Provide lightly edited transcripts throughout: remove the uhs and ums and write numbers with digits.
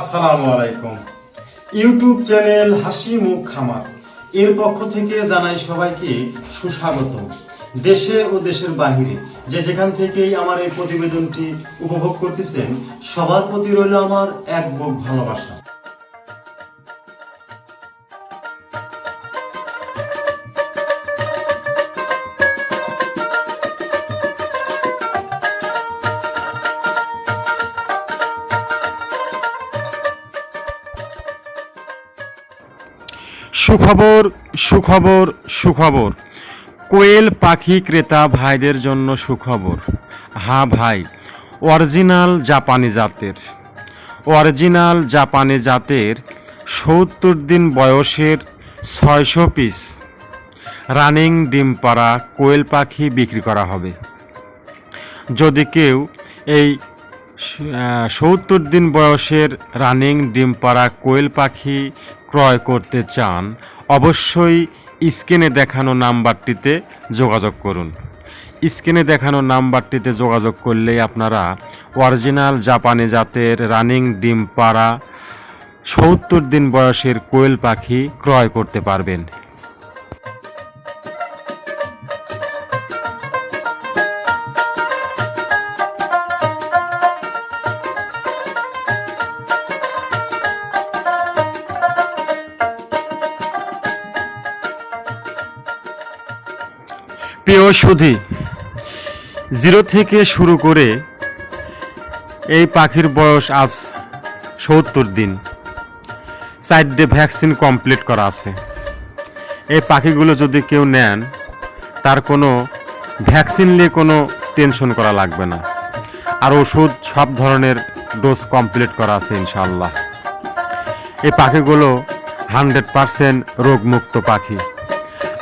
আসসালামু আলাইকুম। YouTube channel হাসি মুখ খামার এর পক্ষ থেকে জানাই সবাইকে সুস্বাগত। দেশে ও দেশের বাহিরে যে যেখান থেকেই আমার এই প্রতিবেদনটি উপভোগ করতেছেন সবার প্রতি রইল আমার এক বুক ভালোবাসা। সুখবর সুখবর সুখবর, কোয়েল পাখি ক্রেতা ভাইদের জন্য সুখবর। হ্যাঁ ভাই, অরিজিনাল জাপানি জাতের ৭০ দিন বয়সের ৬০০ পিস রানিং ডিম পাড়া কোয়েল পাখি বিক্রি করা হবে। যদি কেউ এই ৭০ দিন বয়সের রানিং ডিম পাড়া কোয়েল পাখি ক্রয় করতে চান, অবশ্যই স্ক্রিনে দেখানো নাম্বারটিতে যোগাযোগ করুন। স্ক্রিনে দেখানো নাম্বারটিতে যোগাযোগ করলেই আপনারা অরিজিনাল জাপানি জাতের রানিং ডিম পাড়া ৭০ দিন বয়সের কোয়েল পাখি ক্রয় করতে পারবেন। প্রিয় সুধী, 0 থেকে শুরু করে এই পাখির বয়স আজ ৭০ দিন, 4টে ভ্যাকসিন কমপ্লিট করা আছে। এই পাখিগুলো যদি কেউ নেন, তার কোনো ভ্যাকসিন নিয়ে কোনো টেনশন করা লাগবে না, আর ওষুধ সব ধরনের ডোজ কমপ্লিট করা আছে ইনশাআল্লাহ। এই পাখিগুলো 100% রোগমুক্ত পাখি।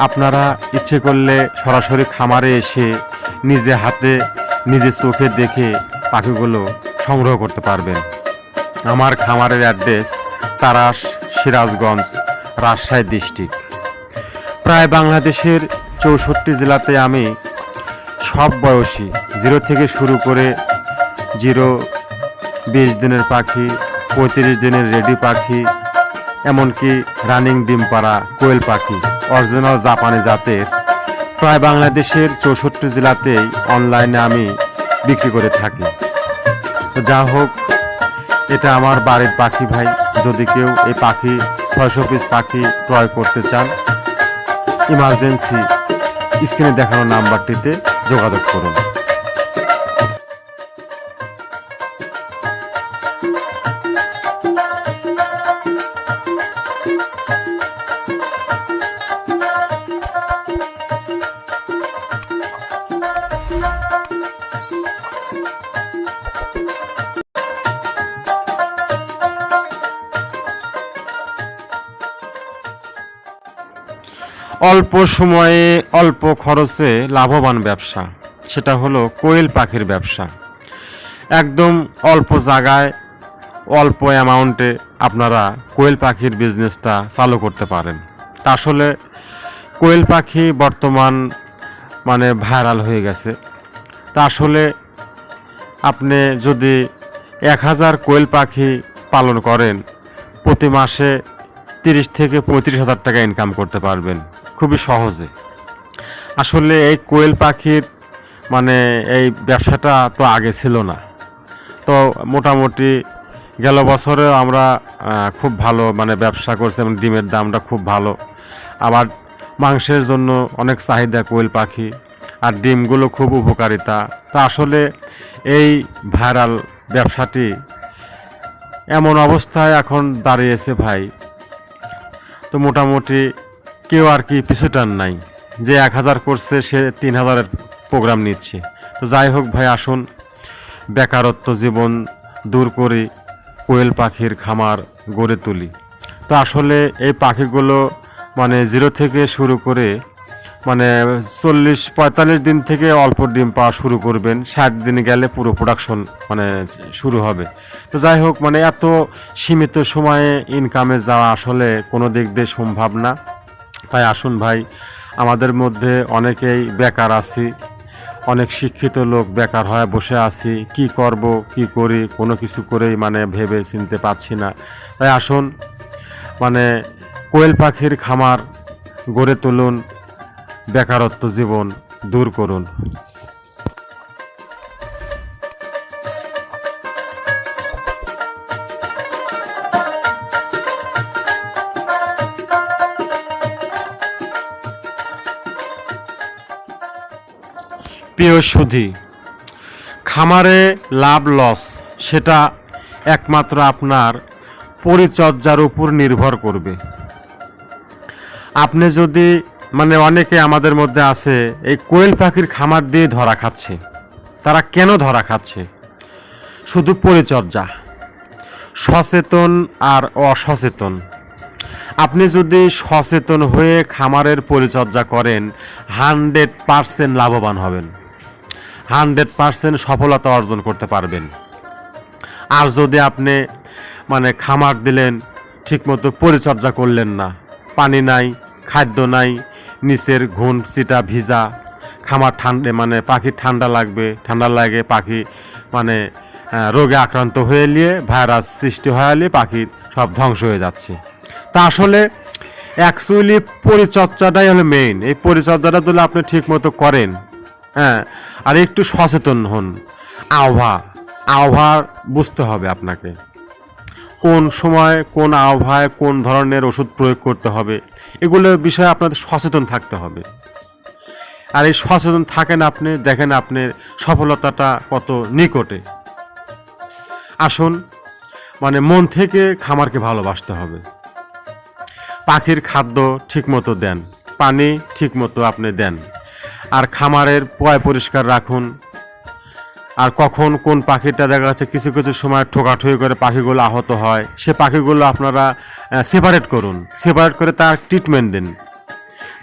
আপনারা ইচ্ছে করলে সরাসরি খামারে এসে নিজে হাতে নিজে চোখে দেখে পাখিগুলো সংগ্রহ করতে পারবেন। আমার খামারের অ্যাড্রেস তারাস, সিরাজগঞ্জ, রাজশাহী ডিস্ট্রিক্ট। প্রায় বাংলাদেশের 64 জেলাতে আমি সব বয়সী 0 থেকে শুরু করে 20 দিনের পাখি, 35 দিনের রেডি পাখি, এমনকি রানিং ডিম পাড়া কোয়েল পাখি অরিজিনাল জাপানি জাতের প্রায় বাংলাদেশের 64 জেলাতেই অনলাইনে আমি বিক্রি করে থাকি। তো যা হোক, এটা আমার বাড়ির পাখি ভাই। যদি কেউ এই পাখি 600 পিস পাখি ক্রয় করতে চান, ইমার্জেন্সি স্ক্রিনে দেখানো নাম্বারটিতে যোগাযোগ করুন। অল্প সময়ে অল্প খরচে লাভবান ব্যবসা, সেটা হলো কোয়েল পাখির ব্যবসা। একদম অল্প জায়গায় অল্প অ্যামাউন্টে আপনারা কোয়েল পাখির বিজনেসটা চালু করতে পারেন। তা আসলে কোয়েল পাখি বর্তমান ভাইরাল হয়ে গেছে। তা আসলে আপনি যদি 1000 কোয়েল পাখি পালন করেন, প্রতি মাসে 30 থেকে 35,000 টাকা ইনকাম করতে পারবেন খুবই সহজে। আসলে এই কোয়েল পাখির এই ব্যবসাটা তো আগে ছিল না। তো মোটামুটি গেল বছরে আমরা খুব ভালো ব্যবসা করছি এবং ডিমের দামটা খুব ভালো। আবার মাংসের জন্য অনেক চাহিদা কোয়েল পাখি, আর ডিমগুলো খুব উপকারিতা। তা আসলে এই ভাইরাল ব্যবসাটি এমন অবস্থায় এখন দাঁড়িয়েছে ভাই, তো মোটামুটি কেউ আর কি পিছুটান নাই, যে 1000 করছে সে 3000-এর প্রোগ্রাম নিচ্ছে। তো যাই হোক ভাই, আসুন বেকারত্ব জীবন দূর করি, কোয়েল পাখির খামার গড়ে তুলি। তো আসলে এই পাখিগুলো 0 থেকে শুরু করে 40-45 দিন থেকে অল্প ডিম পাওয়া শুরু করবেন, 60 দিন গেলে পুরো প্রোডাকশন শুরু হবে। তো যাই হোক, এত সীমিত সময়ে ইনকামে যাওয়া আসলে কোনো দিক দিয়ে সম্ভব না। তাই আসুন ভাই, আমাদের মধ্যে অনেকেই বেকার আছি, অনেক শিক্ষিত লোক বেকার হয়ে বসে আছি, কি করব কি করি কোনো কিছু করেই মানে ভেবে চিনতে পারছি না। তাই আসুন মানে কোয়েল পাখির খামার গড়ে তুলুন, বেকারত্ব জীবন দূর করুন। প্রিয় সুধী, খামারে লাভ লস সেটা একমাত্র আপনার পরিচর্যার উপর নির্ভর করবে। আপনি যদি মানে অনেকে আমাদের মধ্যে আছে এই কোয়েল পাখির খামার দিয়ে ধরা খাচ্ছে। তারা কেন ধরা খাচ্ছে? শুধু পরিচর্যা, সচেতন আর অসচেতন। আপনি যদি সচেতন হয়ে খামারের পরিচর্যা করেন 100% লাভবান হবেন, 100% সফলতা অর্জন করতে পারবেন। আর যদি আপনি মানে খামার দিলেন, ঠিকমতো পরিচর্যা করলেন না, পানি নাই, খাদ্য নাই, নিচের ঘুণ চিটা ভিজা, খামার ঠান্ডা মানে পাখির ঠান্ডা লাগবে, ঠান্ডা লাগে পাখি মানে রোগে আক্রান্ত হয়ে নিয়ে ভাইরাস সৃষ্টি হয়ে নিয়ে পাখি সব ধ্বংস হয়ে যাচ্ছে। তা আসলে অ্যাকচুয়ালি পরিচর্যাটাই হলো মেইন। এই পরিচর্যাটা যদি আপনি ঠিকমতো করেন, হ্যাঁ, আর একটু সচেতন হন, আবহাওয়া বুঝতে হবে আপনাকে, কোন সময় কোন আবহাওয়ায় কোন ধরনের ওষুধ প্রয়োগ করতে হবে, এগুলো বিষয়ে আপনাদের সচেতন থাকতে হবে। আর এই সচেতন থাকেন আপনি, দেখেন আপনার সফলতাটা কত নিকটে। আসুন মানে মন থেকে খামারকে ভালোবাসতে হবে। পাখির খাদ্য ঠিকমতো দেন, পানি ঠিকমতো আপনি দেন, আর খামারের পয় পরিষ্কার রাখুন। আর কখন কোন পাখিটা দেখা যাচ্ছে কিছু কিছু সময় ঠোকাঠুকি করে পাখিগুলো আহত হয়, সে পাখিগুলো আপনারা সেপারেট করুন, সেপারেট করে তার ট্রিটমেন্ট দিন।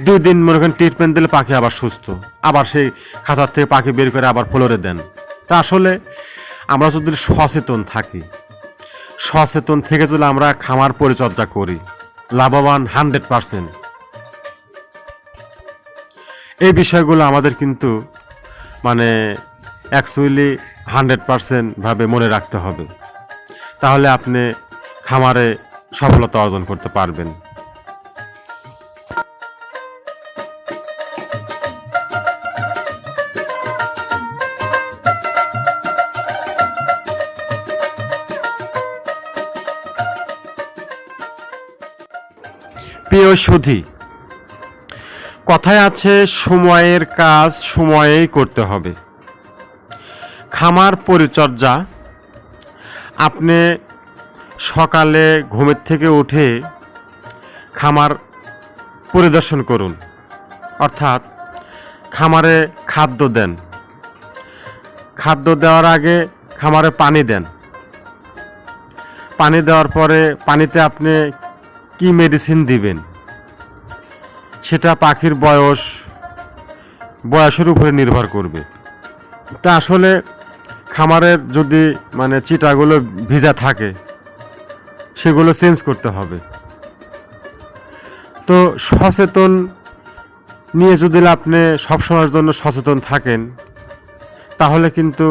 2 দিন মনে করেন ট্রিটমেন্ট দিলে পাখি আবার সুস্থ, আবার সেই খাঁচার থেকে পাখি বের করে আবার ফ্লোরে দেন। তা আসলে আমরা যদি সচেতন থাকি, সচেতন থেকে যদি আমরা খামার পরিচর্যা করি, লাভবান 100%। এই বিষয়গুলো আমাদের কিন্তু মানে অ্যাকচুয়ালি 100% ভাবে মনে রাখতে হবে, তাহলে আপনি খামারে সফলতা অর্জন করতে পারবেন। প্রিয় সুধী, কথায় আছে সময়ের কাজ সময়েই করতে হবে। খামার পরিচর্যা আপনি সকালে ঘুমের থেকে উঠে খামার পরিদর্শন করুন, অর্থাৎ খামারে খাদ্য দেন। খাদ্য দেওয়ার আগে খামারে পানি দেন। পানি দেওয়ার পরে পানিতে আপনি কি মেডিসিন দিবেন সেটা পাখির বয়সের উপরে নির্ভর করবে। তা আসলে খামারের যদি মানে চিটাগুলো ভিজা থাকে সেগুলো চেঞ্জ করতে হবে। তো সচেতন নিয়ে যদি আপনি সবসময়ের জন্য সচেতন থাকেন, তাহলে কিন্তু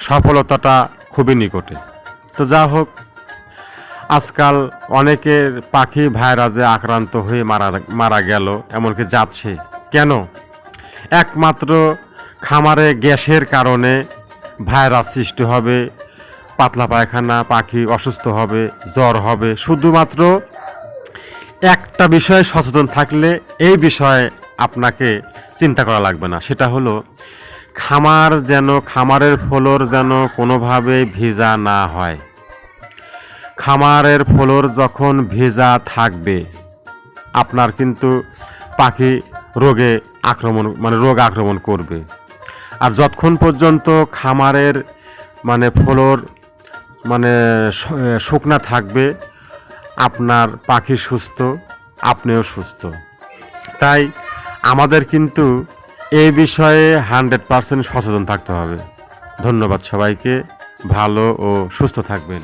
সফলতাটা খুবই নিকটে। তো যা হোক, আজকাল অনেকের পাখি ভাইরাসে আক্রান্ত হয়ে মারা গেল, এমনকি যাচ্ছে। কেন? একমাত্র খামারে গ্যাসের কারণে ভাইরাস সৃষ্টি হবে, পাতলা পায়খানা, পাখি অসুস্থ হবে, জ্বর হবে। শুধুমাত্র একটা বিষয়ে সচেতন থাকলে এই বিষয়ে আপনাকে চিন্তা করা লাগবে না, সেটা হলো খামারের ফ্লোর যেন কোনোভাবে ভিজা না হয়। খামারের ফ্লোর যখন ভেজা থাকবে, আপনার কিন্তু পাখি রোগ আক্রমণ করবে। আর যতক্ষণ পর্যন্ত খামারের ফ্লোর শুকনা থাকবে, আপনার পাখি সুস্থ, আপনিও সুস্থ। তাই আমাদের কিন্তু এই বিষয়ে 100% সচেতন থাকতে হবে। ধন্যবাদ সবাইকে, ভালো ও সুস্থ থাকবেন।